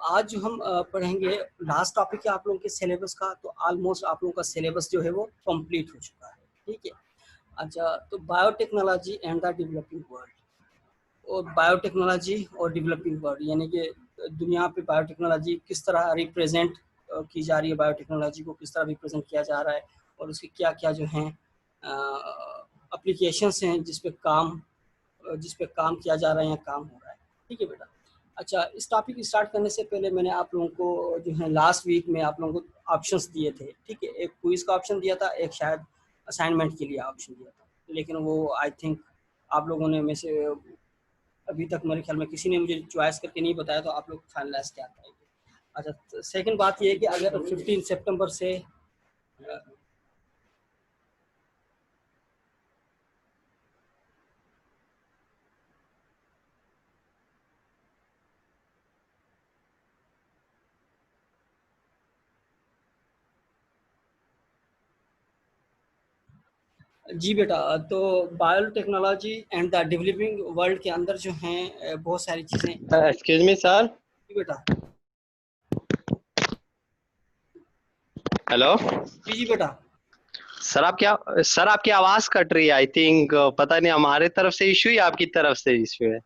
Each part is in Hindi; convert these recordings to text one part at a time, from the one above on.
आज जो हम पढ़ेंगे लास्ट टॉपिक है आप लोगों के सिलेबस का। तो ऑलमोस्ट आप लोगों का सिलेबस जो है वो कंप्लीट हो चुका है, ठीक है। अच्छा, तो biotechnology and the developing world, और बायोटेक्नोलॉजी और डेवलपिंग वर्ल्ड यानी कि दुनिया पे बायोटेक्नोलॉजी किस तरह रिप्रेजेंट की जा रही है, बायोटेक्नोलॉजी को किस तरह रिप्रेजेंट किया जा रहा है और उसके क्या क्या जो हैं एप्लीकेशंस हैं जिस पे काम किया जा रहा है या काम हो रहा है, ठीक है बेटा। अच्छा, इस टॉपिक स्टार्ट करने से पहले मैंने आप लोगों को जो है लास्ट वीक में आप लोगों को ऑप्शंस दिए थे, ठीक है। एक क्विज का ऑप्शन दिया था, एक शायद असाइनमेंट के लिए ऑप्शन दिया था, लेकिन वो आई थिंक आप लोगों ने में से अभी तक मेरे ख्याल में किसी ने मुझे चॉइस करके नहीं बताया, तो आप लोग फाइनलाइज क्या करेंगे। अच्छा, सेकंड बात ये है कि अगर 15 सितंबर से जी बेटा, तो biotechnology and the developing world के अंदर जो हैं बहुत सारी चीज़ें। Excuse me sir. जी बेटा। हेलो जी जी बेटा। सर आपकी आवाज कट रही है। आई थिंक पता नहीं हमारे तरफ से इशू या आपकी तरफ से इशू है।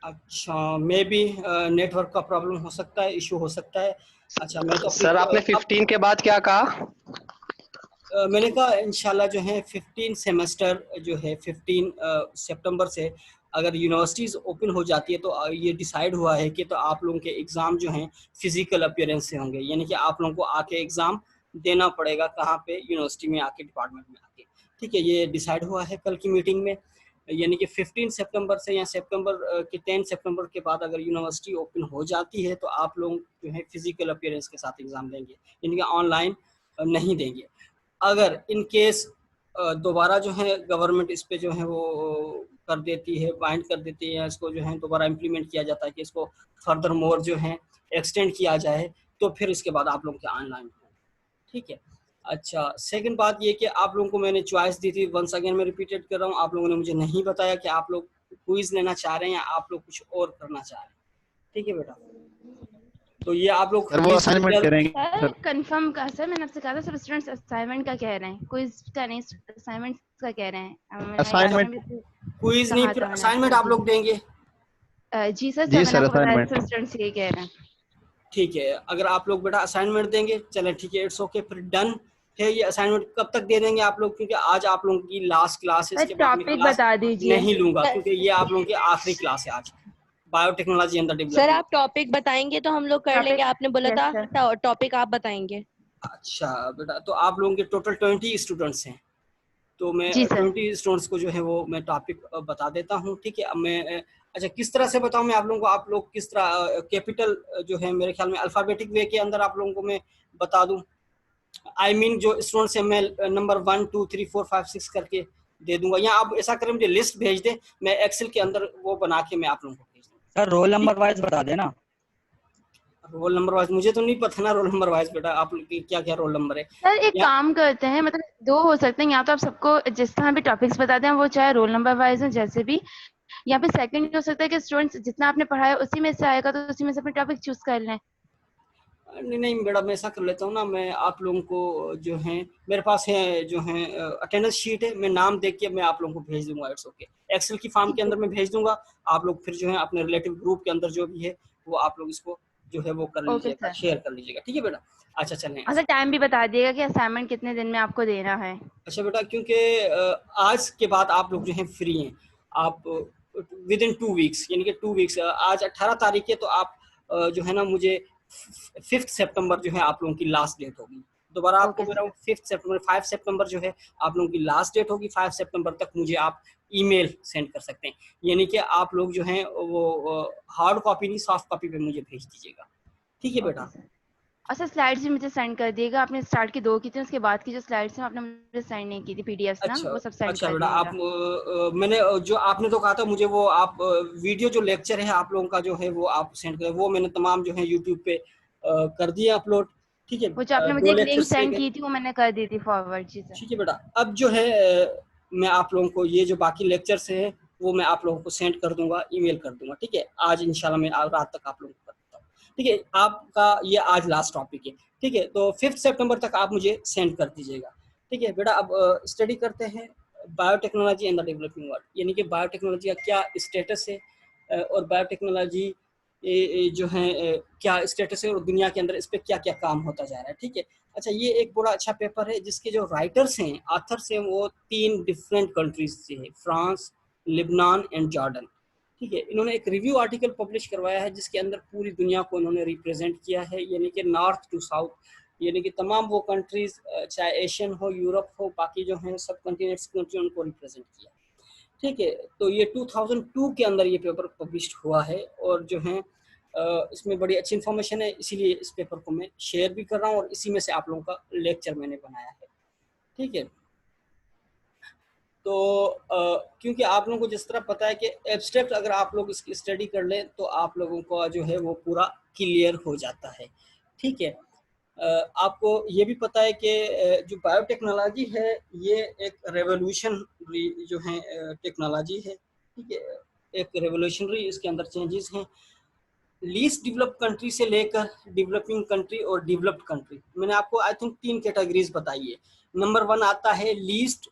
अच्छा, मे बी नेटवर्क का प्रॉब्लम हो सकता है, इशू हो सकता है। अच्छा, मैं तो अपनी सर आपने 15 के बाद क्या कहा? मैंने कहा इंशाल्लाह जो है 15 सेमेस्टर जो है 15 सितंबर से अगर यूनिवर्सिटीज़ ओपन हो जाती है तो ये डिसाइड हुआ है कि तो आप लोगों के एग्ज़ाम जो हैं फिजिकल अपीयरेंस से होंगे, यानी कि आप लोगों को आके एग्ज़ाम देना पड़ेगा कहाँ पे, यूनिवर्सिटी में आके, डिपार्टमेंट में आके, ठीक है। ये डिसाइड हुआ है कल की मीटिंग में, यानी कि 15 सितंबर से या सितंबर के 10 सितंबर के बाद अगर यूनिवर्सिटी ओपन हो जाती है तो आप लोग जो है फिजिकल अपीयरेंस के साथ एग्ज़ाम देंगे, यानी कि ऑनलाइन नहीं देंगे। अगर इन केस दोबारा जो है गवर्नमेंट इस पे जो है वो कर देती है, बाइंड कर देती है, इसको जो है दोबारा इम्प्लीमेंट किया जाता है कि इसको फर्दर मोर जो है एक्सटेंड किया जाए, तो फिर इसके बाद आप लोग के ऑनलाइन हो, ठीक है। अच्छा, सेकंड बात ये कि आप लोगों को मैंने चॉइस दी थी, वंस अगेन मैं रिपीटेड कर रहा हूँ, आप लोगों ने मुझे नहीं बताया कि आप लोग क्विज लेना चाह रहे हैं या आप लोग कुछ और करना चाह रहे हैं, ठीक है बेटा। तो ये आप लोग सर वो असाइनमेंट करेंगे सर सर। कंफर्म का सर, मैंने आपसे कहा था सब स्टूडेंट्स असाइनमेंट का कह रहे हैं, क्विज का नहीं, असाइनमेंट का कह रहे हैं। असाइनमेंट क्विज नहीं, फिर असाइनमेंट आप लोग देंगे। जी सर, जी मैंने सर आपको बताया असाइनमेंट। सब स्टूडेंट्स यही कह रहे हैं। ठीक है, अगर आप लोग बेटा असाइनमेंट देंगे, चलें ठीक है, इट्स ओके, फिर डन है। ये असाइनमेंट कब तक दे देंगे आप लोग, क्योंकि आज आप लोगों की लास्ट क्लास है, सर इसके बाद मैं टॉपिक क्लास बता दीजिए। नहीं लूंगा क्योंकि ये आप लोगों की आखिरी क्लास है आज, biotechnology and the sir development. आप टॉपिक बताएंगे तो हम लोग कर लेंगे। आपने बोला यस था सर। टॉपिक आप बताएंगे। अच्छा बेटा, तो आप लोगों के टोटल 20 स्टूडेंट्स हैं, तो मैं जी सर। 20 स्टूडेंट्स को जो है वो मैं टॉपिक बता देता हूँ, ठीक है। अब मैं अच्छा किस तरह से बताऊँ मैं आप लोगों को, आप लोग किस तरह कैपिटल जो है मेरे ख्याल में अल्फ़ाबेटिक वे के अंदर आप लोगों को मैं बता दूँ। आई मीन जो स्टूडेंट्स हैं मैं नंबर 1 2 3 4 5 6 करके दे दूंगा, या आप ऐसा करें मुझे लिस्ट भेज दें, मैं एक्सेल के अंदर वो बना के मैं आप लोगों को भेज दूँगा। सर रोल नंबर वाइज बता देना। रोल नंबर वाइज मुझे तो नहीं पता ना, रोल नंबर वाइज बेटा आप लोग की क्या क्या रोल नंबर है। सर एक या काम करते हैं, मतलब दो हो सकते हैं, या तो आप सबको जिस तरह भी टॉपिक्स बताते हैं वो चाहे रोल नंबर वाइज हो जैसे भी, या फिर सेकंड हो सकता है कि स्टूडेंट्स जितना आपने पढ़ा है उसी में से आएगा तो उसी में से अपने टॉपिक चूज कर लें। नहीं नहीं मैडम, मैं ऐसा कर लेता हूँ ना, मैं आप लोगों को जो है मेरे पास है जो है अटेंडेंस शीट है, मैं नाम देख के मैं आप लोगों को भेज दूंगा, इट्स ओके। एक्सेल की फॉर्म के अंदर मैं भेज दूंगा, आप लोग फिर जो है अपने रिलेटिव ग्रुप के अंदर जो भी है वो आप लोग इसको जो है वो कर ओके लीजिएगा, सर। शेयर कर लीजिएगा, ठीक है बेटा। अच्छा चलें। अच्छा, टाइम भी बता दिएगा कि असाइनमेंट कितने दिन में आपको देना है। अच्छा बेटा, क्योंकि आज के बाद आप लोग जो हैं फ्री हैं, आप विद इन 2 वीक्स, यानी कि 2 वीक्स, आज 18 तारीख है, तो आप जो है ना मुझे 5 सितंबर जो है आप लोगों की लास्ट डेट होगी। दोबारा आपको ओके मेरा सर। 5 सितंबर 5 सितंबर जो है आप लोगों की लास्ट डेट होगी। 5 सितंबर तक मुझे आप ईमेल सेंड कर सकते हैं, यानी कि आप लोग जो हैं वो हार्ड कॉपी नहीं, सॉफ्ट कॉपी पे मुझे भेज दीजिएगा, ठीक है ओके बेटा। सर। अच्छा, स्लाइड्स भी मुझे सेंड कर दिएगा। आपने स्टार्ट की 2 की थी, उसके बाद की जो स्लाइड्स हैं आपने मुझे सेंड नहीं की थी, पीडीएफ्स ना, अच्छा वो सब सेंड अच्छा कर बेटा, आप दीजिएगा। मैंने जो आपने तो कहा था मुझे वो आप वीडियो जो लेक्चर है आप लोगों का जो है वो आप सेंड करें, वो मैंने तमाम जो है यूट्यूब पे कर दिया अपलोड, ठीक है। वो जो आपने मुझे 2 एक लिंक लेक्चर्स सेंड की थी वो मैंने कर दी थी फॉरवर्ड। जी सर। ठीक है बेटा। अब जो है मैं आप लोगों को ये जो बाकी लेक्चर्स हैं वो मैं आप लोगों को सेंड कर दूंगा, ईमेल कर दूंगा, ठीक है। आज इंशाल्लाह मैं आज रात तक आप लोगों को कर देता हूँ, ठीक है, आपका ये आज लास्ट टॉपिक है, ठीक है। तो 5 सितंबर तक आप मुझे सेंड कर दीजिएगा, ठीक है बेटा। अब स्टडी करते हैं biotechnology and the developing world, यानी कि बायोटेक्नोलॉजी का क्या स्टेटस है और बायोटेक्नोलॉजी जो है क्या स्टेटस है और दुनिया के अंदर इस पर क्या क्या काम होता जा रहा है, ठीक है। अच्छा, ये एक बड़ा अच्छा पेपर है जिसके जो राइटर्स हैं, ऑथर्स हैं, वो 3 डिफरेंट कंट्रीज से हैं, फ्रांस, लिबनान एंड जॉर्डन, ठीक है। इन्होंने एक रिव्यू आर्टिकल पब्लिश करवाया है जिसके अंदर पूरी दुनिया को इन्होंने रिप्रेजेंट किया है, यानी कि नॉर्थ टू साउथ, यानी कि तमाम वो कंट्रीज, चाहे एशियन हो, यूरोप हो, बाकी जो हैं सब कंटिनेंट्स कंट्री, उनको रिप्रेजेंट किया, ठीक है। तो ये 2002 के अंदर ये पेपर पब्लिश हुआ है और जो है इसमें बड़ी अच्छी इन्फॉर्मेशन है, इसीलिए इस पेपर को मैं शेयर भी कर रहा हूँ और इसी में से आप लोगों का लेक्चर मैंने बनाया है, ठीक है। तो क्योंकि आप लोगों को जिस तरह पता है कि एब्स्ट्रैक्ट अगर आप लोग इसकी स्टडी कर लें तो आप लोगों को जो है वो पूरा क्लियर हो जाता है, ठीक है। आपको ये भी पता है कि जो बायोटेक्नोलॉजी है ये एक रेवोल्यूशनरी जो है टेक्नोलॉजी है, ठीक है। एक रेवोल्यूशनरी इसके अंदर चेंजेस हैं, लीस्ट डेवलप्ड कंट्री से लेकर डेवलपिंग कंट्री और डेवलप्ड कंट्री। मैंने आपको आई थिंक 3 कैटेगरीज बताई है। नंबर 1 आता है लीस्ट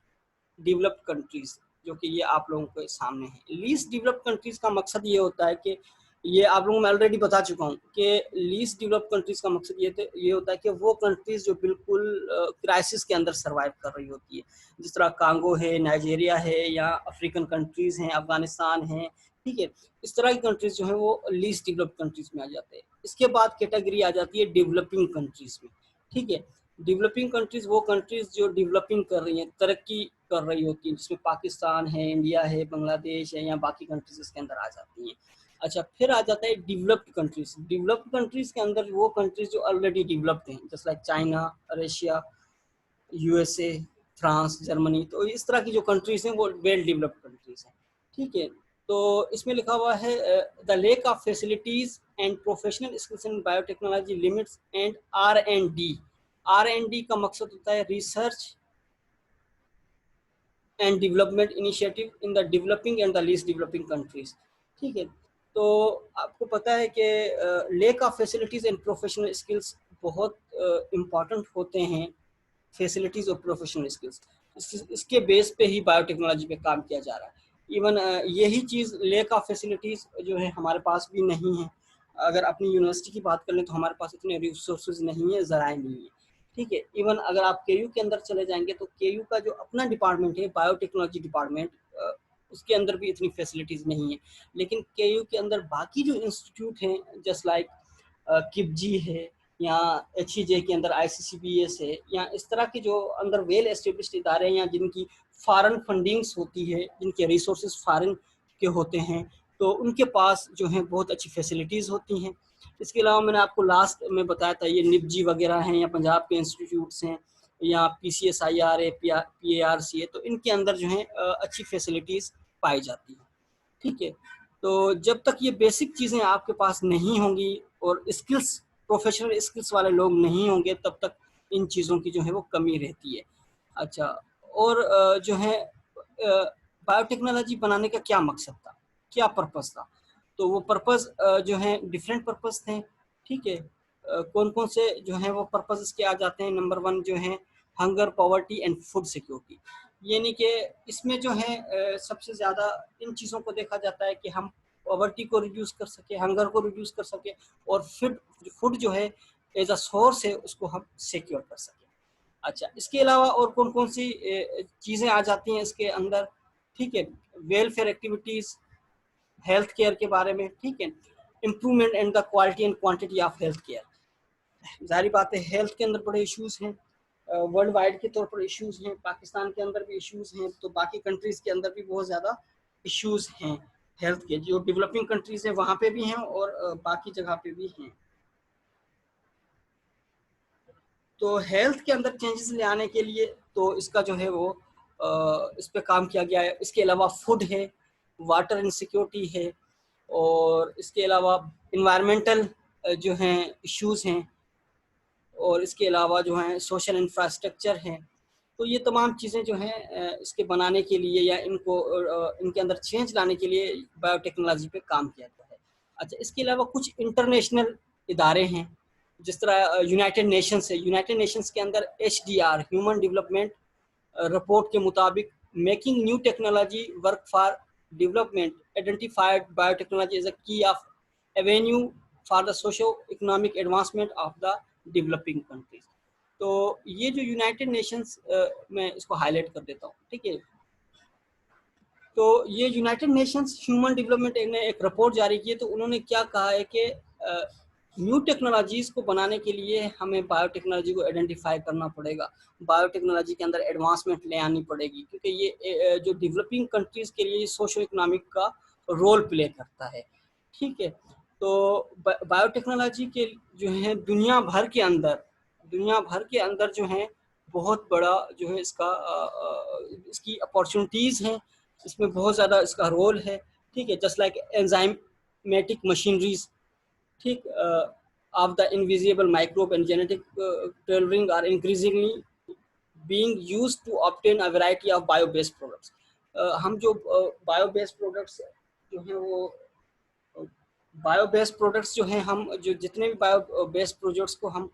डेवलप्ड कंट्रीज, जो कि ये आप लोगों के सामने है। लीस्ट डेवलप्ड कंट्रीज का मकसद ये होता है कि ये आप लोगों को मैं ऑलरेडी बता चुका हूँ कि लीस्ट डेवलप्ड कंट्रीज का मकसद ये होता है कि वो कंट्रीज जो बिल्कुल क्राइसिस के अंदर सर्वाइव कर रही होती है, जिस तरह कांगो है, नाइजीरिया है, या अफ्रीकन कंट्रीज हैं, अफगानिस्तान है, ठीक है। इस तरह की कंट्रीज जो है वो लीस्ट डेवलप्ड कंट्रीज में आ जाते हैं। इसके बाद कैटेगरी आ जाती है डेवलपिंग कंट्रीज में, ठीक है। डेवलपिंग कंट्रीज वो कंट्रीज जो डेवलपिंग कर रही हैं, तरक्की कर रही होती हैं, जिसमें पाकिस्तान है, इंडिया है, बांग्लादेश है, या बाकी कंट्रीज इसके अंदर आ जाती हैं। अच्छा, फिर आ जाता है डेवलप्ड कंट्रीज। डेवलप्ड कंट्रीज के अंदर वो कंट्रीज जो ऑलरेडी डेवलप्ड हैं, जैसे like China, Russia, USA, France, Germany. तो इस तरह की जो कंट्रीज हैं वो वेल डेवलप्ड कंट्रीज हैं, ठीक है। तो इसमें लिखा हुआ है the lake of facilities and professional skills in biotechnology limits and R&D। R&D का मकसद होता है research and development initiative in the developing and the least developing countries, ठीक है। तो आपको पता है कि lake of facilities and professional skills बहुत इम्पॉर्टेंट होते हैं, फैसिलिटीज और प्रोफेशनल स्किल्स। इसके बेस पे ही बायोटेक्नोलॉजी पे काम किया जा रहा है। इवन यही चीज़ लेक ऑफ फैसिलिटीज जो है हमारे पास भी नहीं है। अगर अपनी यूनिवर्सिटी की बात कर लें तो हमारे पास इतने रिसोर्सेज नहीं है, ज़राए नहीं है, ठीक है। इवन अगर आप केयू के अंदर चले जाएंगे तो केयू का जो अपना डिपार्टमेंट है, बायोटेक्नोलॉजी डिपार्टमेंट, उसके अंदर भी इतनी फैसिलिटीज़ नहीं है। लेकिन केयू के अंदर बाकी जो इंस्टीट्यूट हैं, जस्ट लाइक किपजी है, या HEJ के अंदर ICCBS है, या इस तरह के जो अंदर वेल एस्टेब्लिश्ड इदारे हैं, या जिनकी फॉरेन फंडिंग्स होती है, जिनके रिसोर्सेज फॉरेन के होते हैं, तो उनके पास जो है बहुत अच्छी फैसिलिटीज़ होती हैं। इसके अलावा मैंने आपको लास्ट में बताया था ये निपजी वगैरह हैं, या पंजाब के इंस्टीट्यूट्स हैं, या PCSIR है, PARC है, तो इनके अंदर जो है अच्छी फैसिलिटीज़ पाई जाती हैं, ठीक है। तो जब तक ये बेसिक चीज़ें आपके पास नहीं होंगी और स्किल्स, प्रोफेशनल स्किल्स वाले लोग नहीं होंगे, तब तक इन चीज़ों की जो है वो कमी रहती है। अच्छा, और जो है बायोटेक्नोलॉजी बनाने का क्या मकसद था, क्या पर्पस था? तो वो पर्पस जो है डिफरेंट पर्पस थे, ठीक है। कौन कौन से जो है वो पर्पस इसके आ जाते हैं। नंबर 1 जो है hunger, poverty and food security, यानी कि इसमें जो है सबसे ज़्यादा इन चीज़ों को देखा जाता है कि हम पॉवर्टी को रिड्यूस कर सके, हंगर को रिड्यूस कर सके, और फूड जो है एज अ सोर्स है उसको हम सिक्योर कर सके। अच्छा, इसके अलावा और कौन कौन सी चीज़ें आ जाती हैं इसके अंदर, ठीक है। वेलफेयर एक्टिविटीज़, हेल्थ केयर के बारे में, ठीक है। Improvement and the quality and quantity of health care. जारी बात है हेल्थ के अंदर बड़े इश्यूज हैं, वर्ल्ड वाइड के तौर पर इश्यूज हैं, पाकिस्तान के अंदर भी इश्यूज हैं, तो बाकी कंट्रीज़ के अंदर भी बहुत ज़्यादा इश्यूज हैं हेल्थ के। जो डेवलपिंग कंट्रीज़ है वहाँ पे भी हैं और बाकी जगह पे भी हैं। तो हेल्थ के अंदर चेंजेस ले आने के लिए तो इसका जो है वो इस पे काम किया गया है। इसके अलावा फूड है, वाटर इनसिक्योरिटी है, और इसके अलावा इन्वायरमेंटल जो हैं इश्यूज़ हैं, और इसके अलावा जो है सोशल इंफ्रास्ट्रक्चर है। तो ये तमाम चीज़ें जो हैं इसके बनाने के लिए या इनको इनके अंदर चेंज लाने के लिए बायोटेक्नोलॉजी पे काम किया गया है। अच्छा, इसके अलावा कुछ इंटरनेशनल इदारे हैं, जिस तरह यूनाइटेड नेशंस है, यूनाइटेड नेशंस के अंदर HDR ह्यूमन डेवलपमेंट रिपोर्ट के मुताबिक making new technology work for development identified biotechnology as a key of avenue for the socio economic advancement of the developing countries. तो ये जो यूनाइटेड नेशंस, मैं इसको हाईलाइट कर देता हूँ, ठीक है। तो ये यूनाइटेड नेशंस ह्यूमन डेवलपमेंट ने एक रिपोर्ट जारी की है, तो उन्होंने क्या कहा है कि न्यू टेक्नोलॉजीज़ को बनाने के लिए हमें बायोटेक्नोलॉजी को आइडेंटिफाई करना पड़ेगा, बायोटेक्नोलॉजी के अंदर एडवांसमेंट ले आनी पड़ेगी, क्योंकि ये जो डेवलपिंग कंट्रीज़ के लिए सोशो इकोनॉमिक का रोल प्ले करता है, ठीक है। तो बायोटेक्नोलॉजी के जो है दुनिया भर के अंदर जो है बहुत बड़ा जो है इसकी अपॉर्चुनिटीज़ हैं, इसमें बहुत ज़्यादा इसका रोल है, ठीक है। जस्ट लाइक एंजाइमेटिक मशीनरीज, ठीक, of the invisible microbe and genetic tailoring are increasingly being used to obtain a variety of bio-based products. हम जो bio-based products जो हैं वो bio-based products जो हैं, हम जो जितने भी bio-based प्रोडक्ट्स को हम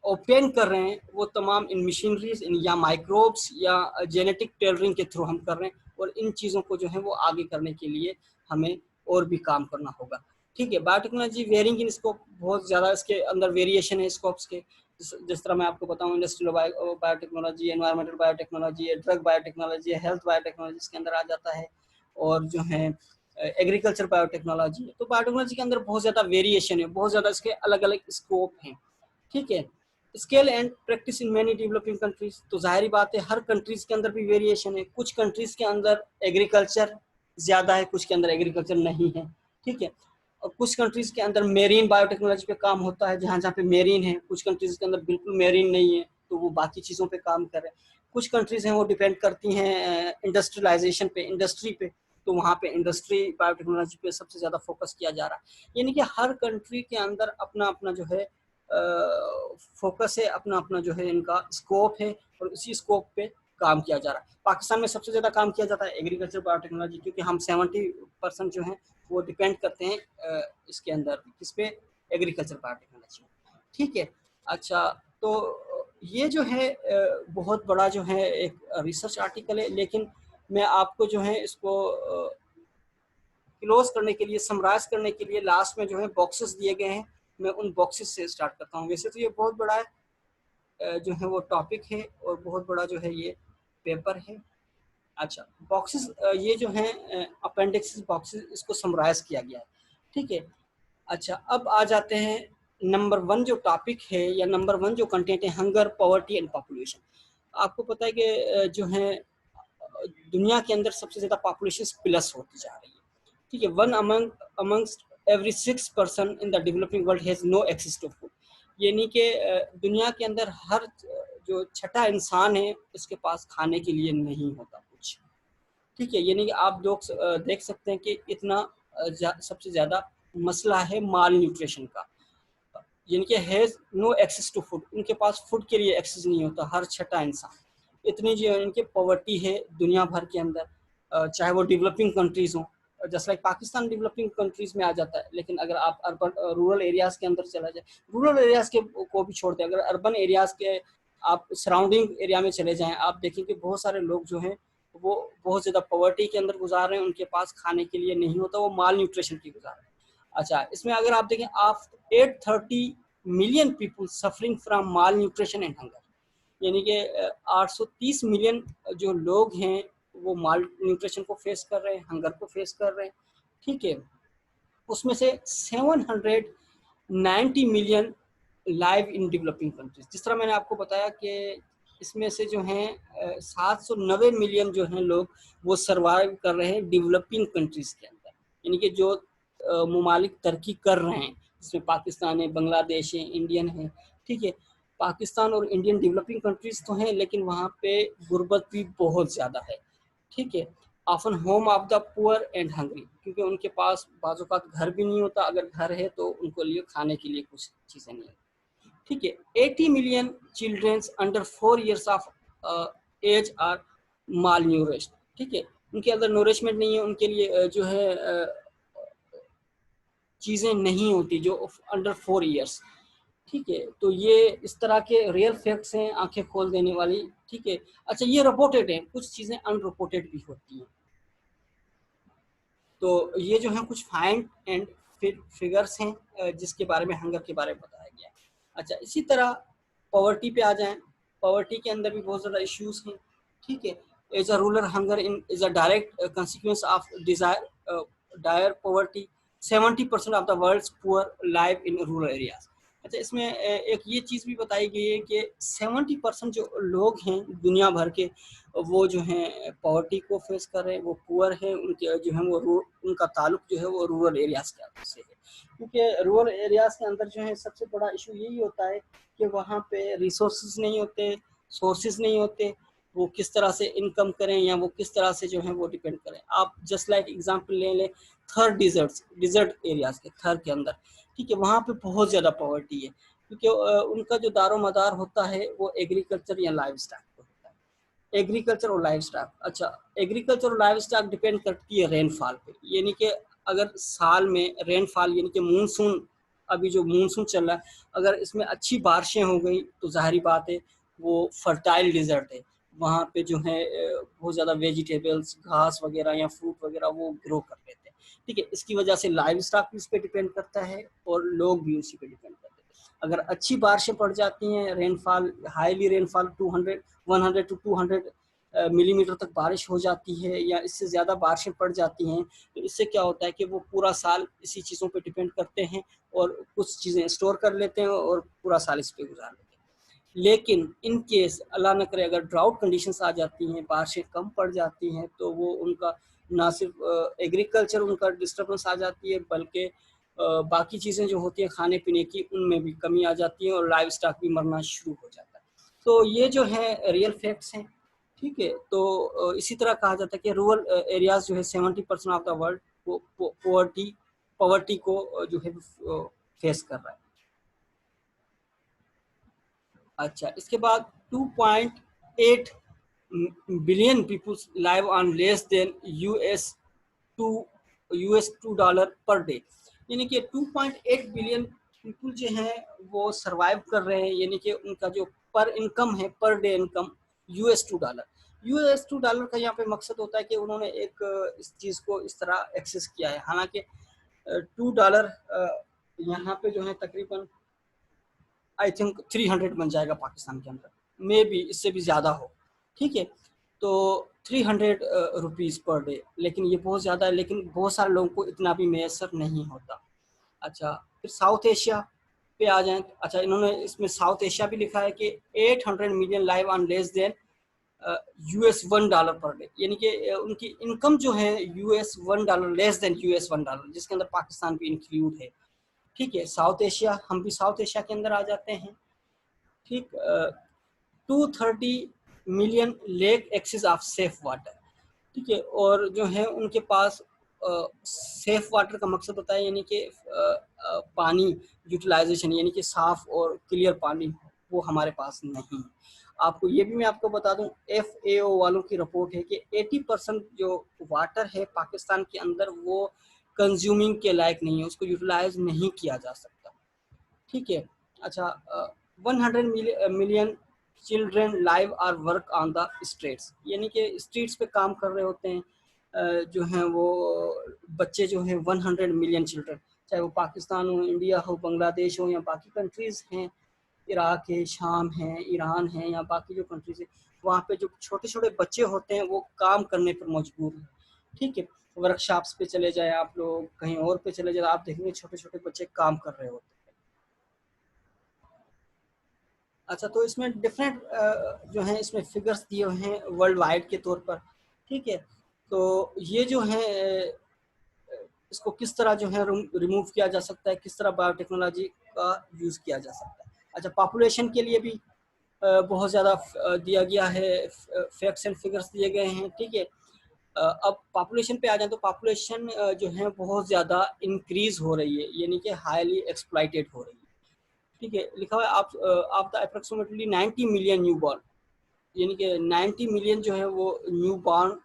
ऑब्टेन कर रहे हैं वो तमाम इन मशीनरीज या माइक्रोब्स या जेनेटिक टेलरिंग के थ्रू हम कर रहे हैं, और इन चीज़ों को जो है वो आगे करने के लिए हमें और भी काम करना होगा, ठीक है। बायोटेक्नोलॉजी वेरिंग इन स्कोप, बहुत ज़्यादा इसके अंदर वेरिएशन है स्कोप्स के, जिस तरह मैं आपको बताऊं, industrial biotechnology, environmental biotechnology, drug biotechnology, health biotechnology इसके अंदर आ जाता है, और जो है एग्रीकल्चर बायोटेक्नोलॉजी। तो बायोटेक्नोलॉजी के अंदर बहुत ज़्यादा वेरिएशन है, बहुत ज़्यादा इसके अलग अलग स्कोप हैं, ठीक है। Scale and practice in many developing countries, तो जाहिर बात है हर कंट्रीज के अंदर भी वेरिएशन है, कुछ कंट्रीज के अंदर एग्रीकल्चर ज़्यादा है, कुछ के अंदर एग्रीकल्चर नहीं है, ठीक है। और कुछ कंट्रीज के अंदर मेरीन बायोटेक्नोलॉजी पे काम होता है, जहाँ पे मेरीन है, कुछ कंट्रीज के अंदर बिल्कुल मेरीन नहीं है, तो वो बाकी चीज़ों पे काम कर रहे हैं। कुछ कंट्रीज हैं वो डिपेंड करती हैं इंडस्ट्रियलाइजेशन पे, इंडस्ट्री पे, तो वहाँ पे इंडस्ट्री बायोटेक्नोलॉजी पे सबसे ज़्यादा फोकस किया जा रहा है। यानी कि हर कंट्री के अंदर अपना अपना जो है फोकस है, अपना अपना जो है इनका स्कोप है, और उसी स्कोप पे काम किया जा रहा है। पाकिस्तान में सबसे ज़्यादा काम किया जाता है एग्रीकल्चर बायोटेक्नोलॉजी, क्योंकि हम 70% जो है वो डिपेंड करते हैं इसके अंदर किस पे, एग्रीकल्चर बायोटेक्नोलॉजी, ठीक है। अच्छा, तो ये जो है बहुत बड़ा जो है एक रिसर्च आर्टिकल है, लेकिन मैं आपको जो है इसको क्लोज करने के लिए, समराइज करने के लिए लास्ट में जो है बॉक्सेस दिए गए हैं, मैं उन बॉक्सेस से स्टार्ट करता हूँ। वैसे तो ये बहुत बड़ा जो है वो टॉपिक है, और बहुत बड़ा जो है ये पेपर है। अच्छा, बॉक्सेस ये जो हैं अपेंडिक्स बॉक्सेस, इसको समराइज किया गया है, ठीक है। अच्छा, अब आ जाते हैं नंबर 1 जो टॉपिक है, या नंबर 1 जो कंटेंट है, हंगर, पॉवर्टी एंड पॉपुलेशन। आपको पता है कि जो है दुनिया के अंदर सबसे ज़्यादा पॉपुलेशन प्लस होती जा रही है, ठीक है। 1 amongst every 6 person in the developing world has no access to food, यानी कि दुनिया के अंदर हर जो छठा इंसान है उसके पास खाने के लिए नहीं होता कुछ, ठीक है। यानी कि आप लोग देख सकते हैं कि इतना सबसे ज़्यादा मसला है माल न्यूट्रिशन का, यानी कि has no access to food, उनके पास फूड के लिए एक्सेस नहीं होता हर छठा इंसान। इतनी जो इनकी पॉवर्टी है दुनिया भर के अंदर, चाहे वो डेवलपिंग कंट्रीज़ हों, just like Pakistan developing countries में आ जाता है, लेकिन अगर आप अर्बन रूरल एरियाज़ के अंदर चला जाए, रूरल एरियाज़ के को भी छोड़ दें, अगर अर्बन एरियाज़ के आप सराउंडिंग एरिया में चले जाएँ, आप देखेंगे बहुत सारे लोग जो हैं वो बहुत ज़्यादा पॉवर्टी के अंदर गुजार रहे हैं, उनके पास खाने के लिए नहीं होता, वो माल न्यूट्रिशन की गुजार रहे हैं। अच्छा, इसमें अगर आप देखें, आप 830 million people suffering from mall nutrition and hunger, यानी कि 830 मिलियन जो लोग हैं वो माल न्यूट्रिशन को फेस कर रहे हैं, हंगर को फेस कर रहे हैं, ठीक है। उसमें से 790 million live in developing countries. जिस तरह मैंने आपको बताया कि इसमें से जो हैं 790 मिलियन जो हैं लोग वो सर्वाइव कर रहे हैं डेवलपिंग कंट्रीज़ के अंदर, यानी कि जो ममालिक तरक्की कर रहे हैं, जिसमें पाकिस्तान है, बांग्लादेश है, इंडियन है, ठीक है। पाकिस्तान और इंडियन डेवलपिंग कंट्रीज़ तो हैं, लेकिन वहाँ पे गुर्बत भी बहुत ज़्यादा है, ठीक है। Often home of the poor and hungry, क्योंकि उनके पास बाज़-औक़ात घर भी नहीं होता, अगर घर है तो उनको लिए खाने के लिए कुछ चीज़ें नहीं है, ठीक है। 80 million childrens under 4 years of age are malnourished, ठीक है। उनके अंदर नोरिशमेंट नहीं है, उनके लिए जो है चीज़ें नहीं होती जो अंडर 4 इयर्स। ठीक है, तो ये इस तरह के रियल फैक्ट्स हैं, आंखें खोल देने वाली। ठीक है, अच्छा ये रिपोर्टेड है, कुछ चीज़ें अनरिपोर्टेड भी होती हैं। तो ये जो है कुछ फाइंड एंड फिगर्स हैं जिसके बारे में, हंगर के बारे में बताया गया है। अच्छा, इसी तरह पॉवर्टी पे आ जाएं। पॉवर्टी के अंदर भी बहुत ज़्यादा इश्यूज हैं। ठीक है, as a rural hunger is a direct consequence of desire dire poverty. 70% of the world's poor live in rural areas. अच्छा, इसमें एक ये चीज़ भी बताई गई है कि 70% जो लोग हैं दुनिया भर के, वो जो हैं पॉवर्टी को फेस कर रहे हैं, वो पुअर हैं, उनके जो है वो उनका ताल्लुक जो है वो रूरल एरियाज के अंदर से है। क्योंकि रूरल एरियाज के अंदर जो है सबसे बड़ा इशू यही होता है कि वहाँ पे रिसोर्सेज नहीं होते, सोर्सेज नहीं होते, वो किस तरह से इनकम करें या वो किस तरह से जो है वो डिपेंड करें। आप जस्ट लाइक एग्जांपल ले लें थर डिजर्ट एरियाज के, थर के अंदर। ठीक है, वहाँ पे बहुत ज़्यादा पॉवर्टी है क्योंकि उनका जो दारोमदार होता है वो एग्रीकल्चर या लाइव स्टॉक पे होता है। एग्रीकल्चर और लाइव स्टॉक। अच्छा, एग्रीकल्चर और लाइव स्टॉक डिपेंड करती है रेनफॉल पे, यानी कि अगर साल में रेनफॉल यानी कि मूनसून, अभी जो मूनसून चल रहा है, अगर इसमें अच्छी बारिशें हो गई तो जाहिर बात है वो फर्टाइल डिजर्ट है, वहाँ पे जो है बहुत ज़्यादा वेजिटेबल्स, घास वगैरह या फ्रूट वगैरह वो ग्रो कर लेते हैं। ठीक है, इसकी वजह से लाइव स्टॉक भी उस पर डिपेंड करता है और लोग भी उसी पे डिपेंड करते हैं। अगर अच्छी बारिशें पड़ जाती हैं, rainfall, highly rainfall 100 to 200 millimetre तक बारिश हो जाती है या इससे ज़्यादा बारिशें पड़ जाती हैं, तो इससे क्या होता है कि वो पूरा साल इसी चीज़ों पे डिपेंड करते हैं और कुछ चीज़ें स्टोर कर लेते हैं और पूरा साल इस पे गुजार लेते हैं। लेकिन इन केस अल्लाह न करे अगर ड्राउट कंडीशंस आ जाती हैं, बारिशें कम पड़ जाती हैं, तो वो उनका ना सिर्फ एग्रीकल्चर उनका डिस्टर्बेंस आ जाती है, बल्कि बाकी चीज़ें जो होती हैं खाने पीने की, उनमें भी कमी आ जाती है और लाइव स्टॉक भी मरना शुरू हो जाता है। तो ये जो है रियल फैक्ट्स हैं। ठीक है, तो इसी तरह कहा जाता है कि रूरल एरियाज जो है 70% ऑफ द वर्ल्ड वो पॉवर्टी को जो है फेस कर रहा है। अच्छा, इसके बाद 2.8 billion peoples live on less than $2 per day, यानी कि 2.8 बिलियन पीपल जो हैं वो सरवाइव कर रहे हैं, यानी कि उनका जो पर इनकम है, पर डे इनकम $2। $2 का यहाँ पे मकसद होता है कि उन्होंने एक इस चीज़ को इस तरह एक्सेस किया है। हालांकि $2 यहाँ पे जो है तकरीबन आई थिंक 300 बन जाएगा पाकिस्तान के अंदर, मे बी इससे भी ज़्यादा हो। ठीक है, तो 300 रुपीज़ पर डे, लेकिन ये बहुत ज़्यादा है, लेकिन बहुत सारे लोगों को इतना भी मैसर नहीं होता। अच्छा, फिर साउथ एशिया पे आ जाएं। अच्छा, इन्होंने इसमें साउथ एशिया भी लिखा है कि 800 million live on less then $1 per day, यानी कि उनकी इनकम जो है $1, लेस देन $1, जिसके अंदर पाकिस्तान भी इंक्लूड है। ठीक है, साउथ एशिया, हम भी साउथ एशिया के अंदर आ जाते हैं। ठीक, 230 million lack access of safe water. ठीक है, और जो है उनके पास सेफ वाटर का मकसद होता है यानी कि पानी यूटिलाइजेशन, यानी कि साफ और क्लियर पानी, वो हमारे पास नहीं है। आपको ये भी मैं आपको बता दूं, FAO वालों की रिपोर्ट है कि 80% जो वाटर है पाकिस्तान के अंदर वो कंज्यूमिंग के लायक नहीं है, उसको यूटिलाइज नहीं किया जा सकता। ठीक है, अच्छा, 100 million children live or work on the streets, यानी कि स्ट्रीट्स पे काम कर रहे होते हैं जो हैं वो बच्चे जो हैं 100 मिलियन चिल्ड्रन, चाहे वो पाकिस्तान हो, इंडिया हो, बांग्लादेश हो या बाकी कंट्रीज़ हैं, इराक है, शाम है, ईरान है या बाकी जो कंट्रीज़ है, वहाँ पे जो छोटे छोटे बच्चे होते हैं वो काम करने पर मजबूर हैं। ठीक है, वर्कशॉप्स पे चले जाए आप लोग, कहीं और पे चले जाए, आप देखेंगे छोटे छोटे बच्चे काम कर रहे होते हैं। अच्छा, तो इसमें डिफरेंट जो है इसमें फिगर्स दिए हुए हैं वर्ल्ड वाइड के तौर पर। ठीक है, तो ये जो है इसको किस तरह जो है रिमूव किया जा सकता है, किस तरह बायोटेक्नोलॉजी का यूज़ किया जा सकता है। अच्छा, पॉपुलेशन के लिए भी बहुत ज़्यादा दिया गया है, फैक्ट्स एंड फिगर्स दिए गए हैं। ठीक है, अब पॉपुलेशन पे आ जाए तो पॉपुलेशन जो है बहुत ज़्यादा इंक्रीज हो रही है, यानी कि हाईली एक्सप्लॉइटेड हो रही है। ठीक है, लिखा हुआ है आप the approximately 90 million new born, यानी कि 90 मिलियन जो है वो न्यू बॉर्न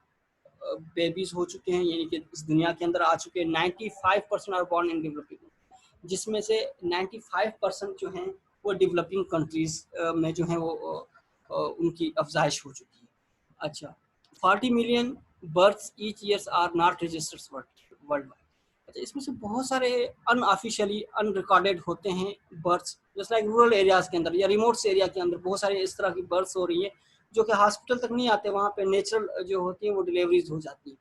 बेबीज हो चुके हैं, यानी कि इस दुनिया के अंदर आ चुके हैं। 95% आर बॉर्न इन डेवलपिंग, जिसमें से 95% जो हैं वो डेवलपिंग कंट्रीज में जो है वो उनकी अफजाइश हो चुकी है। अच्छा, 40 million births each years are not registered worldwide. अच्छा, इसमें से बहुत सारे अनऑफिशियली अनरिकॉर्डेड होते हैं बर्थ्स, जैसे लाइक रूरल एरियाज़ के अंदर या रिमोट एरिया के अंदर बहुत सारे इस तरह की बर्थ्स हो रही है जो कि हॉस्पिटल तक नहीं आते, वहाँ पे नेचुरल जो होती है वो डिलीवरीज हो जाती है,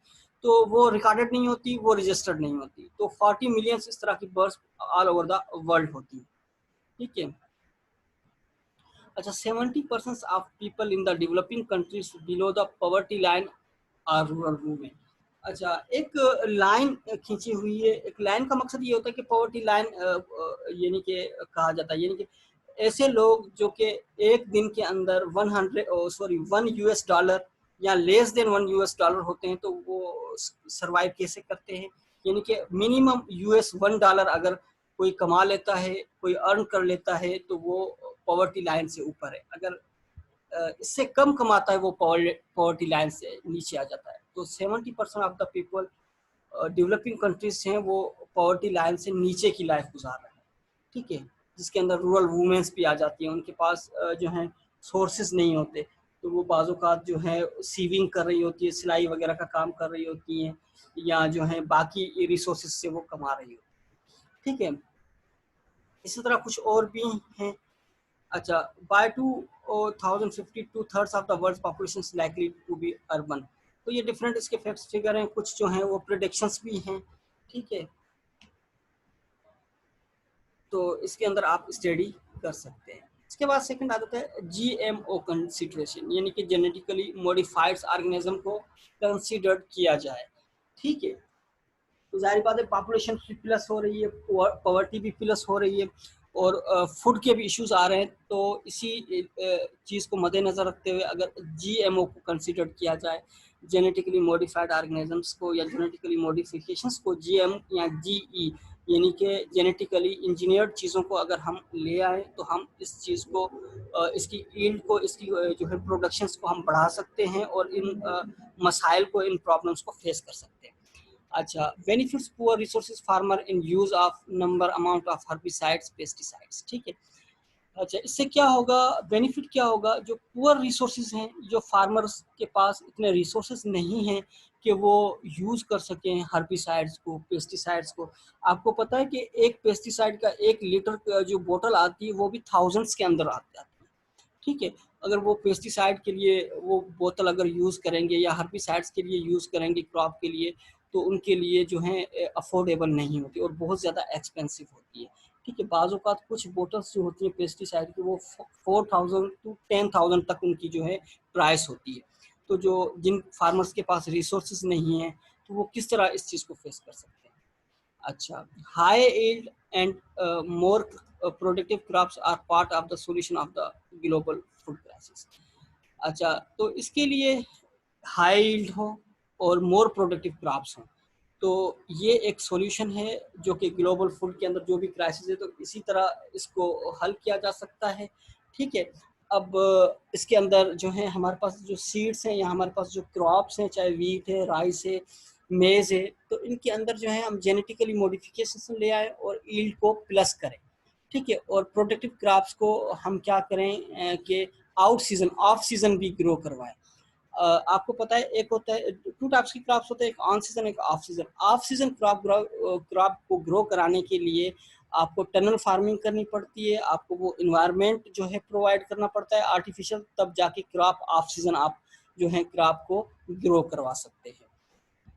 तो वो रिकॉर्डेड नहीं होती, वो रजिस्टर्ड नहीं होती। तो 40 मिलियन इस तरह की births all over the world होती है, ठीक है। अच्छा, 70% of people in the developing countries below the poverty line are rural women. अच्छा, एक लाइन खींची हुई है। एक लाइन का मकसद ये होता है कि पॉवर्टी लाइन यानी कि कहा जाता है, यानी कि ऐसे लोग जो कि एक दिन के अंदर 1 US डॉलर या लेस देन 1 US डॉलर होते हैं, तो वो सरवाइव कैसे करते हैं। यानी कि मिनिमम $1 अगर कोई कमा लेता है, कोई अर्न कर लेता है, तो वो पॉवर्टी लाइन से ऊपर है। अगर इससे कम कमाता है वो पॉवर्टी लाइन से नीचे आ जाता है। तो 70% of the people developing countries हैं वो पॉवर्टी लाइन से नीचे की लाइफ गुजार रहे हैं, ठीक है, जिसके अंदर रूरल वुमेन्स भी आ जाती हैं। उनके पास जो है सोर्सेज नहीं होते, तो वो बाज़-औक़ात जो है सीविंग कर रही होती है, सिलाई वगैरह का काम कर रही होती हैं, या जो है बाकी रिसोर्सेज से वो कमा रही होती, ठीक है। इसी तरह कुछ और भी हैं। अच्छा, by 2050 2/3 of the world population is likely to be urban. तो ये डिफरेंट इसके फैक्ट्स फिगर हैं, कुछ जो हैं वो प्रेडिक्शंस भी हैं, ठीक है। तो इसके अंदर आप स्टडी कर सकते हैं। इसके बाद सेकंड आदत है GMO कंसिडरेशन, यानी कि जेनेटिकली मॉडिफाइड ऑर्गेनिज्म को कंसीडर किया जाए, ठीक है। तो जाहिर बात है पॉपुलेशन भी प्लस हो रही है, पॉवर्टी भी प्लस हो रही है, और फूड के भी इश्यूज आ रहे हैं। तो इसी चीज़ को मद्देनज़र रखते हुए अगर GMO को कंसीडर किया जाए, जेनेटिकली मॉडिफाइड ऑर्गेनिजम्स को या जेनेटिकली मॉडिफिकेशंस को, GM या GE यानी कि जेनेटिकली इंजीनियर्ड चीज़ों को अगर हम ले आए, तो हम इस चीज़ को इसकी ईल्ड को, इसकी जो है प्रोडक्शंस को हम बढ़ा सकते हैं, और इन मसाइल को, इन प्रॉब्लम्स को फेस कर सकते हैं। अच्छा, benefits poor resources farmer in use of number amount of herbicides pesticides, ठीक है। अच्छा, इससे क्या होगा, बेनिफिट क्या होगा, जो पुअर रिसोर्सेज हैं, जो फार्मर्स के पास इतने रिसोर्सेज नहीं हैं कि वो यूज़ कर सकें हर्बिसाइड्स को, पेस्टिसाइड्स को। आपको पता है कि एक पेस्टिसाइड का 1 लीटर जो बोतल आती है वो भी थाउजेंड्स के अंदर आती है, ठीक है। अगर वो पेस्टिसाइड के लिए वो बोतल अगर यूज़ करेंगे या हर्बिसाइड्स के लिए यूज़ करेंगे क्रॉप के लिए, तो उनके लिए जो है अफोर्डेबल नहीं होती और बहुत ज़्यादा एक्सपेंसिव होती है, ठीक है। बाज़ औक़ात कुछ बोतल्स जो होती हैं पेस्टिसाइड की, वो 4000 to 10,000 तक उनकी जो है प्राइस होती है। तो जो जिन फार्मर्स के पास रिसोर्सेज नहीं हैं, तो वो किस तरह इस चीज़ को फेस कर सकते हैं। अच्छा, high yield and more productive crops are part of the solution of the global food crisis. अच्छा, तो इसके लिए हाई यील्ड हो और मोर प्रोडक्टिव क्रॉप्स हों, तो ये एक सॉल्यूशन है जो कि ग्लोबल फूड के अंदर जो भी क्राइसिस है, तो इसी तरह इसको हल किया जा सकता है, ठीक है। अब इसके अंदर जो है हमारे पास जो सीड्स हैं या हमारे पास जो क्रॉप्स हैं, चाहे वीट है, राइस है, मेज़ है, तो इनके अंदर जो है हम जेनेटिकली मॉडिफिकेशन ले आए और यील्ड को प्लस करें, ठीक है। और प्रोडक्टिव क्रॉप्स को हम क्या करें कि आउट सीजन, ऑफ सीजन भी ग्रो करवाएं। आपको पता है एक होता है 2 टाइप्स की क्रॉप्स होते हैं, एक ऑन सीजन, एक off season. Off season crop को ग्रो कराने के लिए आपको टनल फार्मिंग करनी पड़ती है, आपको वो इन्वायरमेंट जो है प्रोवाइड करना पड़ता है आर्टिफिशियल, तब जाके क्रॉप ऑफ सीजन आप जो है क्रॉप को ग्रो करवा सकते हैं,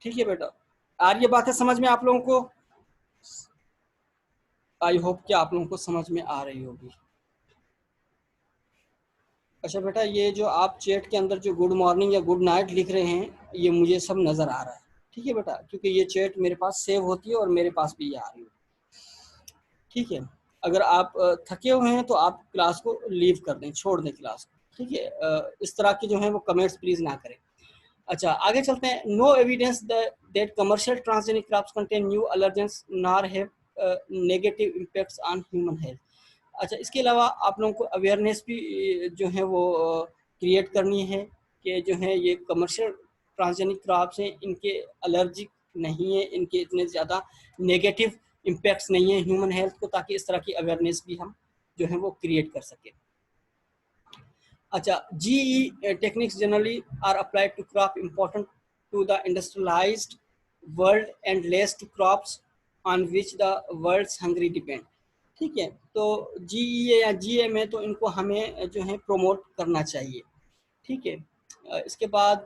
ठीक है बेटा। आ रही है बातें समझ में आप लोगों को? आई होप कि आप लोगों को समझ में आ रही होगी। अच्छा बेटा, ये जो आप चैट के अंदर जो गुड मॉर्निंग या गुड नाइट लिख रहे हैं, ये मुझे सब नज़र आ रहा है, ठीक है बेटा, क्योंकि ये चैट मेरे पास सेव होती है और मेरे पास भी ये आ रही है, ठीक है। अगर आप थके हुए हैं तो आप क्लास को लीव कर दें, छोड़ दें क्लास को, ठीक है। इस तरह के जो हैं वो कमेंट्स प्लीज़ ना करें। अच्छा, आगे चलते हैं। No evidence that commercial transgenic crops contain new allergens nor have negative impacts on human health. अच्छा, इसके अलावा आप लोगों को अवेयरनेस भी जो है वो क्रिएट करनी है कि जो है ये कमर्शियल ट्रांसजेनिक क्रॉप्स हैं इनके एलर्जिक नहीं है, इनके इतने ज़्यादा नेगेटिव इम्पैक्ट्स नहीं है ह्यूमन हेल्थ को, ताकि इस तरह की अवेयरनेस भी हम जो है वो क्रिएट कर सकें। अच्छा, GE techniques generally are applied to crop important to the industrialised world and less to crops on which the world's hungry depend. ठीक है, तो GE या GM है तो इनको हमें जो है प्रोमोट करना चाहिए। ठीक है, इसके बाद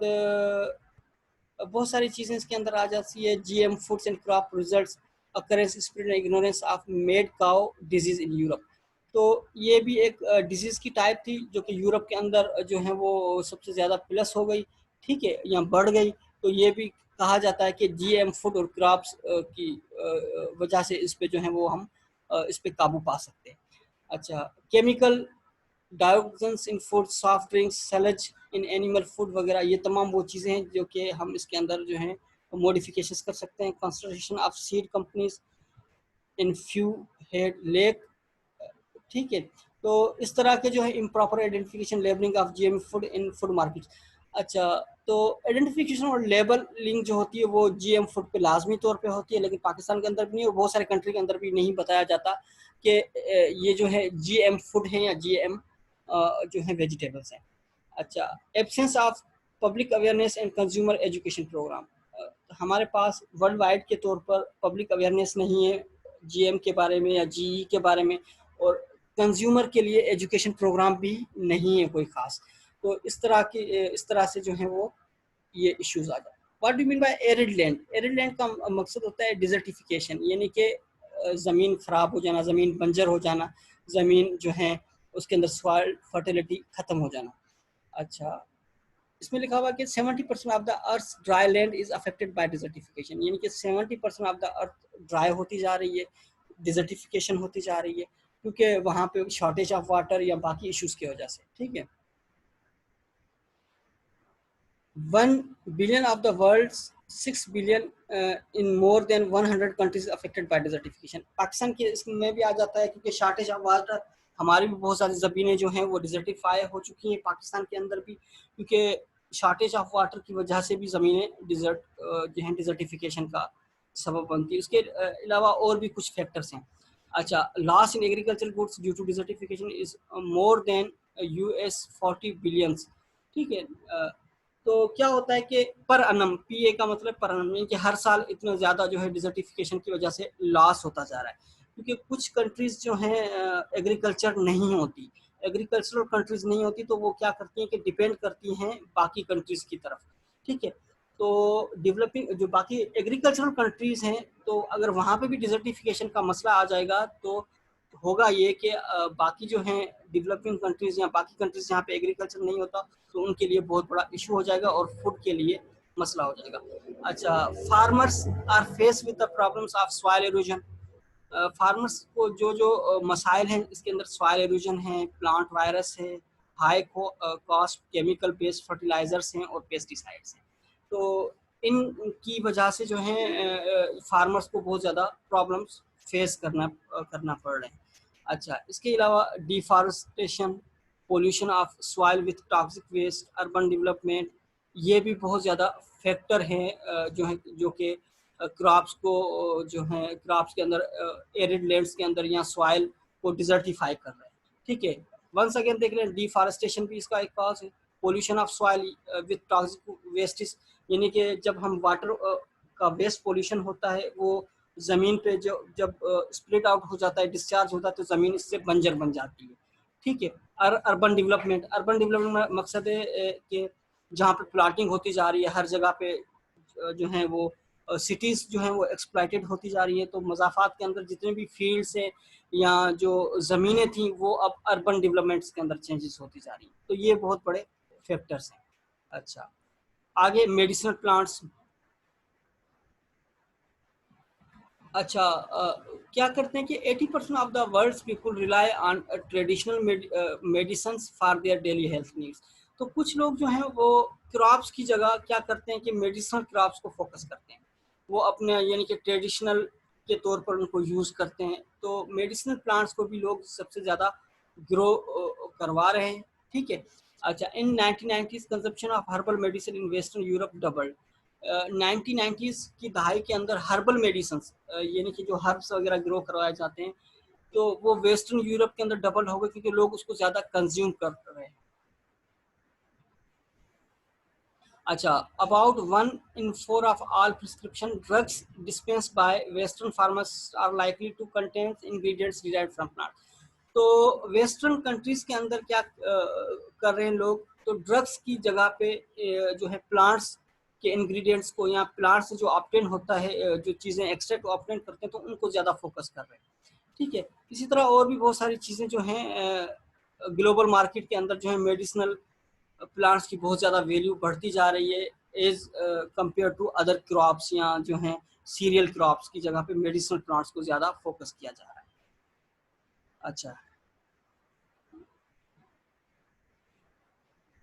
बहुत सारी चीज़ें इसके अंदर आ जाती है। GM foods and crop results occurrence spread and ignorance of made cow disease in Europe. तो ये भी एक डिजीज़ की टाइप थी जो कि यूरोप के अंदर जो है वो सबसे ज़्यादा प्लस हो गई। ठीक है, या बढ़ गई। तो ये भी कहा जाता है कि GM फूड और क्रॉप्स की वजह से इस पे जो है वो हम इस पे काबू पा सकते हैं। अच्छा, chemical dioxins in food, soft drinks, silage in animal food वगैरह, ये तमाम वो चीज़ें हैं जो कि हम इसके अंदर जो है मॉडिफिकेशंस कर सकते हैं। Concentration of seed companies in few head lake. ठीक है, तो इस तरह के जो है improper identification labelling of GM food in food market. अच्छा, तो आइडेंटिफिकेशन और लेबलिंग जो होती है वो GM फूड पे लाजमी तौर पे होती है, लेकिन पाकिस्तान के अंदर भी नहीं और बहुत सारे कंट्री के अंदर भी नहीं बताया जाता कि ये जो है GM फूड है या GM जो है वेजिटेबल्स हैं। अच्छा, absence of public awareness and consumer education programme. हमारे पास वर्ल्ड वाइड के तौर पर पब्लिक अवेयरनेस नहीं है GM के बारे में या GE के बारे में, और कंज्यूमर के लिए एजुकेशन प्रोग्राम भी नहीं है कोई ख़ास। तो इस तरह से जो है वो ये इश्यूज आ जाए। What do mean by arid land? Arid land का मकसद होता है डिजर्टिफिकेशन, यानी कि ज़मीन ख़राब हो जाना, ज़मीन बंजर हो जाना, ज़मीन जो है उसके अंदर सॉइल फर्टिलिटी ख़त्म हो जाना। अच्छा, इसमें लिखा हुआ कि 70% of the earth dry land is affected by desertification, यानी कि 70% ऑफ द अर्थ ड्राई होती जा रही है, डिजर्टिफिकेशन होती जा रही है, क्योंकि वहाँ पे शॉर्टेज ऑफ वाटर या बाकी इश्यूज की वजह से। ठीक है, 1 billion of the world's 6 billion in more than 100 countries affected by desertification। Pakistan के इसमें भी आ जाता है क्योंकि शॉर्टेज ऑफ वाटर, हमारी भी बहुत सारी ज़मीनें जो हैं वो डिजर्टिफाई हो चुकी हैं पाकिस्तान के अंदर भी, क्योंकि शॉर्टेज ऑफ वाटर की वजह से भी ज़मीनें जो हैं डिजर्टिफिकेशन का सबब बनती है। उसके अलावा और भी कुछ फैक्टर्स हैं। अच्छा, loss in agriculture goods due to desertification is more than $40 billion. ठीक है, तो क्या होता है कि पर अनम, PA का मतलब पर अनम, यानी कि हर साल इतना ज़्यादा जो है डिजर्टिफिकेशन की वजह से लॉस होता जा रहा है, क्योंकि कुछ कंट्रीज़ जो हैं एग्रीकल्चर नहीं होती, एग्रीकल्चरल कंट्रीज़ नहीं होती, तो वो क्या करती हैं कि डिपेंड करती हैं बाकी कंट्रीज़ की तरफ। ठीक है, तो डेवलपिंग जो बाकी एग्रीकल्चरल कंट्रीज़ हैं, तो अगर वहाँ पे भी डिजर्टिफिकेशन का मसला आ जाएगा तो होगा ये कि बाकी जो हैं डेवलपिंग कंट्रीज़ या बाकी कंट्रीज़ जहाँ पे एग्रीकल्चर नहीं होता तो उनके लिए बहुत बड़ा इशू हो जाएगा और फूड के लिए मसला हो जाएगा। अच्छा, farmers are face with the problems of soil erosion. Farmers को जो मसाइल हैं इसके अंदर सॉइल एरोजन है, प्लांट वायरस है, high cost chemical based fertilisers हैं और पेस्टिसाइड्स हैं। तो इन की वजह से जो है फार्मर्स को बहुत ज़्यादा प्रॉब्लम्स फेस करना पड़ रहे हैं। अच्छा, इसके अलावा deforestation, pollution of soil with toxic waste, urban development, ये भी बहुत ज़्यादा फैक्टर हैं जो कि क्रॉप्स को जो है क्रॉप्स के अंदर एरिड लैंड्स के अंदर या सॉइल को डिजर्टिफाई कर रहे हैं। ठीक है, वंस अगेन देख रहे हैं डिफॉरेस्टेशन भी इसका एक कॉज है। Pollution of soil with toxic wastage, यानी कि जब हम वाटर का वेस्ट पोल्यूशन होता है वो ज़मीन पे जब स्प्लिट आउट हो जाता है, डिस्चार्ज होता है, तो ज़मीन इससे बंजर बन जाती है। ठीक है, अर्बन डेवलपमेंट मकसद है कि जहाँ पे प्लाटिंग होती जा रही है हर जगह पे जो है वो सिटीज़ जो हैं वो एक्सप्लॉइटेड होती जा रही है, तो मज़ाफ़ात के अंदर जितने भी फील्ड्स हैं या जो ज़मीनें थी वो अब अर्बन डेवलपमेंट्स के अंदर चेंजेस होती जा रही हैं। तो ये बहुत बड़े फैक्टर्स हैं। अच्छा, आगे मेडिसिनल प्लांट्स। अच्छा, क्या करते हैं कि 80% of the world's people rely on traditional medicine for their daily health needs. तो कुछ लोग जो हैं वो क्रॉप्स की जगह क्या करते हैं कि मेडिसिनल क्रॉप्स को फोकस करते हैं, वो अपने यानी कि ट्रेडिशनल के तौर पर उनको यूज़ करते हैं। तो मेडिसिनल प्लांट्स को भी लोग सबसे ज़्यादा ग्रो करवा रहे हैं। ठीक है, अच्छा, इन 1990s consumption of herbal medicine in western Europe doubled. 1990s की दहाई के अंदर हर्बल मेडिसिन यानी कि जो हर्ब्स वगैरह ग्रो करवाए जाते हैं, तो वो वेस्टर्न यूरोप के अंदर डबल हो गए क्योंकि लोग उसको ज़्यादा कंज्यूम कर रहे हैं। अच्छा, about 1 in 4 of all prescription drugs dispensed by Western pharmacies are likely to contain ingredients derived from plants. तो वेस्टर्न कंट्रीज के अंदर क्या कर रहे हैं लोग, तो ड्रग्स की जगह पे जो है प्लांट्स के इंग्रेडिएंट्स को या प्लांट्स से जो ऑब्टेन होता है, जो चीज़ें एक्सट्रैक्ट ऑब्टेन करते हैं, तो उनको ज़्यादा फोकस कर रहे हैं। ठीक है, इसी तरह और भी बहुत सारी चीज़ें जो हैं ग्लोबल मार्केट के अंदर जो है मेडिसिनल प्लांट्स की बहुत ज़्यादा वैल्यू बढ़ती जा रही है as compare to other crops, या जो हैं सीरियल क्रॉप्स की जगह पे मेडिसिनल प्लांट्स को ज़्यादा फोकस किया जा रहा है। अच्छा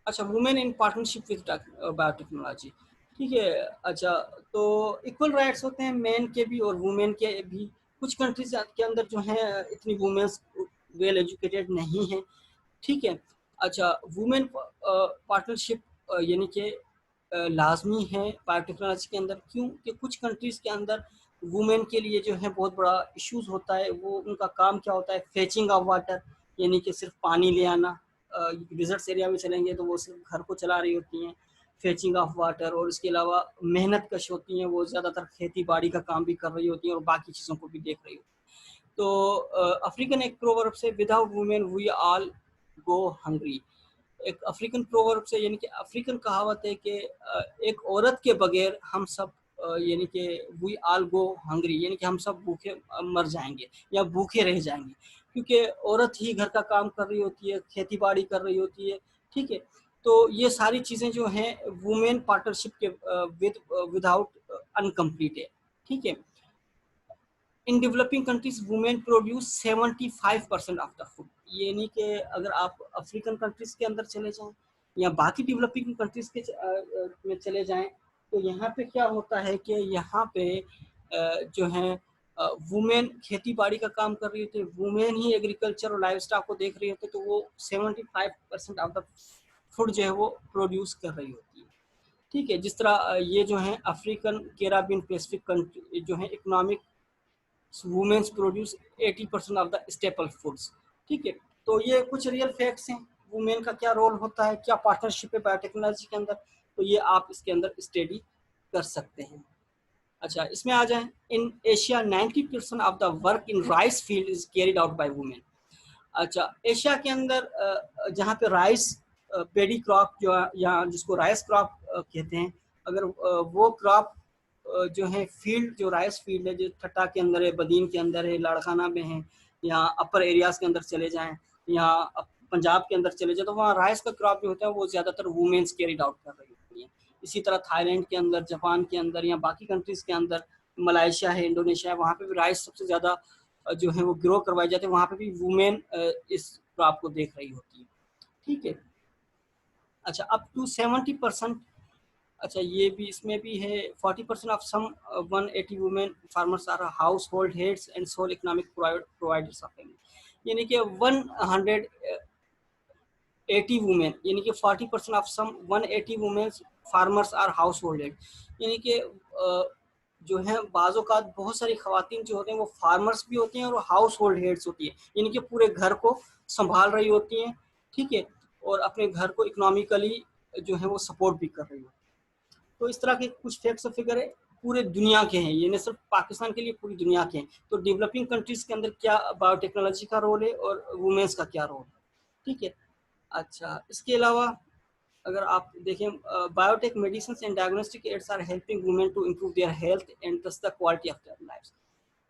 अच्छा, women in partnership with biotechnology. ठीक है। अच्छा, तो इक्वल राइट्स होते हैं मेन के भी और वुमेन के भी। कुछ कंट्रीज के अंदर जो है इतनी वुमेन्स वेल एजुकेटेड नहीं है। ठीक है। अच्छा, वुमेन पार्टनरशिप यानी कि लाजमी है बायोटेक्नोलॉजी के अंदर। क्यों कि कुछ कंट्रीज के अंदर वुमेन के लिए जो है बहुत बड़ा इश्यूज होता है। वो उनका काम क्या होता है, फेचिंग ऑफ वाटर, यानी कि सिर्फ पानी ले आना। डिजर्ट्स एरिया में चलेंगे तो वो सिर्फ घर को चला रही होती हैं, फेचिंग ऑफ वाटर, और इसके अलावा मेहनत कश होती हैं, वो ज़्यादातर खेती बाड़ी का काम भी कर रही होती हैं और बाकी चीज़ों को भी देख रही होती हैं। तो अफ्रीकन एक प्रोवर्ब से without women we all go hungry. एक अफ्रीकन प्रोवर्ब से, यानी कि अफ्रीकन कहावत है कि एक औरत के बगैर हम सब यानी कि वी ऑल गो हंग्री, यानी कि हम सब भूखे मर जाएंगे या भूखे रह जाएंगे, क्योंकि औरत ही घर का काम कर रही होती है, खेती बाड़ी कर रही होती है। ठीक है। तो ये सारी चीज़ें जो हैं वुमेन पार्टनरशिप के विदाउट अनकम्प्लीट है। ठीक है। In developing countries women produce 75% of the food. यानी कि अगर आप अफ्रीकन कंट्रीज के अंदर चले जाएं या बाकी डेवलपिंग कंट्रीज के में चले जाएं, तो यहाँ पे क्या होता है कि यहाँ पे जो है वुमेन खेती बाड़ी का काम कर रही होती है, वुमेन ही एग्रीकल्चर और लाइफ स्टॉक को देख रही होती है, तो वो 75% ऑफ द फूड जो है वो प्रोड्यूस कर रही होती है। ठीक है। जिस तरह ये जो है अफ्रीकन, कैराबियन, पैसिफिक कंट्री जो है economic women's produce 80% of the staple foods. ठीक है। तो ये कुछ रियल फैक्ट्स हैं, वुमेन का क्या रोल होता है, क्या पार्टनरशिप है बायोटेक्नोलॉजी के अंदर, तो ये आप इसके अंदर स्टडी कर सकते हैं। अच्छा, इसमें आ जाएं। In Asia 90% of the work in rice field is carried out by women. अच्छा, एशिया के अंदर जहाँ पे राइस पेडी क्रॉप जो या जिसको राइस क्रॉप कहते हैं, अगर वो क्रॉप जो है फील्ड, जो राइस फील्ड है, जो ठट्टा के अंदर है, बदीन के अंदर है, लाड़खाना में है, या अपर एरियाज के अंदर चले जाएं, या पंजाब के अंदर चले जाए, तो वहाँ राइस का क्रॉप जो होता है वो ज़्यादातर वुमेन्स कैरिड आउट कर रही होती हैं। इसी तरह थाईलैंड के अंदर, जापान के अंदर, या बाकी कंट्रीज़ के अंदर, मलाइशिया है, इंडोनेशिया है, वहाँ पे भी राइस सबसे ज़्यादा जो है वो ग्रो करवाए जाते हैं। वहाँ पे भी वुमेन इस क्रॉप को देख रही होती है। ठीक है। अच्छा, अप टू 70%। अच्छा, ये भी इसमें भी है 40% of some 180 women farmers are household heads and sole economic providers of family. यानी कि 180 वुमेन, यानी कि 40% of some 180 women farmers are household head. यानी कि जो है बाज़-औक़ात बहुत सारी ख़वातीन जो होते हैं वो फार्मर्स भी होती हैं और हाउस होल्ड हेड्स होती है, यानी कि पूरे घर को संभाल रही होती हैं। ठीक है। और अपने घर को इकोनॉमिकली जो है वो सपोर्ट भी कर रही होती है। तो इस तरह के कुछ फैक्ट्स और फिगर है, पूरे दुनिया के हैं, ये न सिर्फ पाकिस्तान के लिए, पूरी दुनिया के हैं। तो डेवलपिंग कंट्रीज के अंदर क्या बायोटेक्नोलॉजी का रोल है और वुमेन्स का क्या रोल है। ठीक है। अच्छा, इसके अलावा अगर आप देखें, biotech medicine and diagnostic aids are helping women to improve their health and thus the quality of their lives.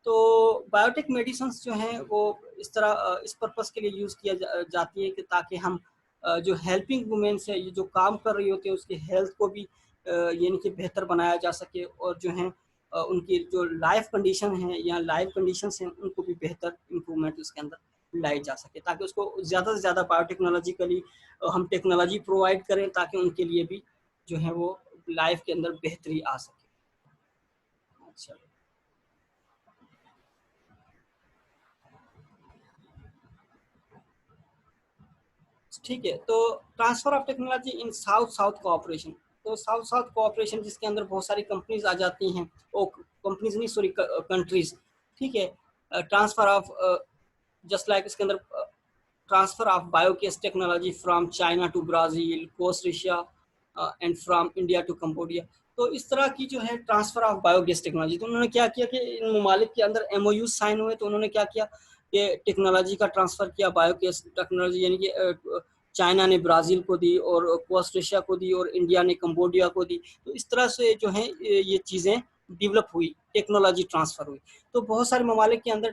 तो बायोटेक मेडिसिन जो हैं वो इस तरह इस पर्पस के लिए यूज़ किया जाती है कि ताकि हम जो हेल्पिंग वुमेन्स है, ये जो काम कर रही होती है, उसकी हेल्थ को भी यानी कि बेहतर बनाया जा सके, और जो है उनकी जो लाइफ कंडीशन है या लाइफ कंडीशंस हैं उनको भी बेहतर इम्प्रूवमेंट उसके अंदर लाई जा सके, ताकि उसको ज़्यादा से ज़्यादा बायोटेक्नोलॉजिकली हम टेक्नोलॉजी प्रोवाइड करें, ताकि उनके लिए भी जो है वो लाइफ के अंदर बेहतरी आ सके। अच्छा, ठीक है। तो transfer of technology in south south cooperation, तो साउथ साउथ कोऑपरेशन जिसके अंदर बहुत सारी कंपनीज आ जाती हैं, ओ कंपनीज नहीं सॉरी कंट्रीज, ठीक है। ट्रांसफर ऑफ जस्ट लाइक इसके अंदर transfer of biogas technology from China to Brazil, Costa and from India to Cambodia. तो इस तरह की जो है ट्रांसफर ऑफ बायोगैस टेक्नोलॉजी, तो उन्होंने क्या किया कि इन ममालिक के अंदर MOU साइन हुए, तो उन्होंने क्या किया कि टेक्नोलॉजी का ट्रांसफर किया, बायोगैस टेक्नोलॉजी, यानी कि चाइना ने ब्राज़ील को दी और कोस्टा को दी और इंडिया ने कंबोडिया को दी। तो इस तरह से जो है ये चीज़ें डेवलप हुई, टेक्नोलॉजी ट्रांसफ़र हुई। तो बहुत सारे ममालिक के अंदर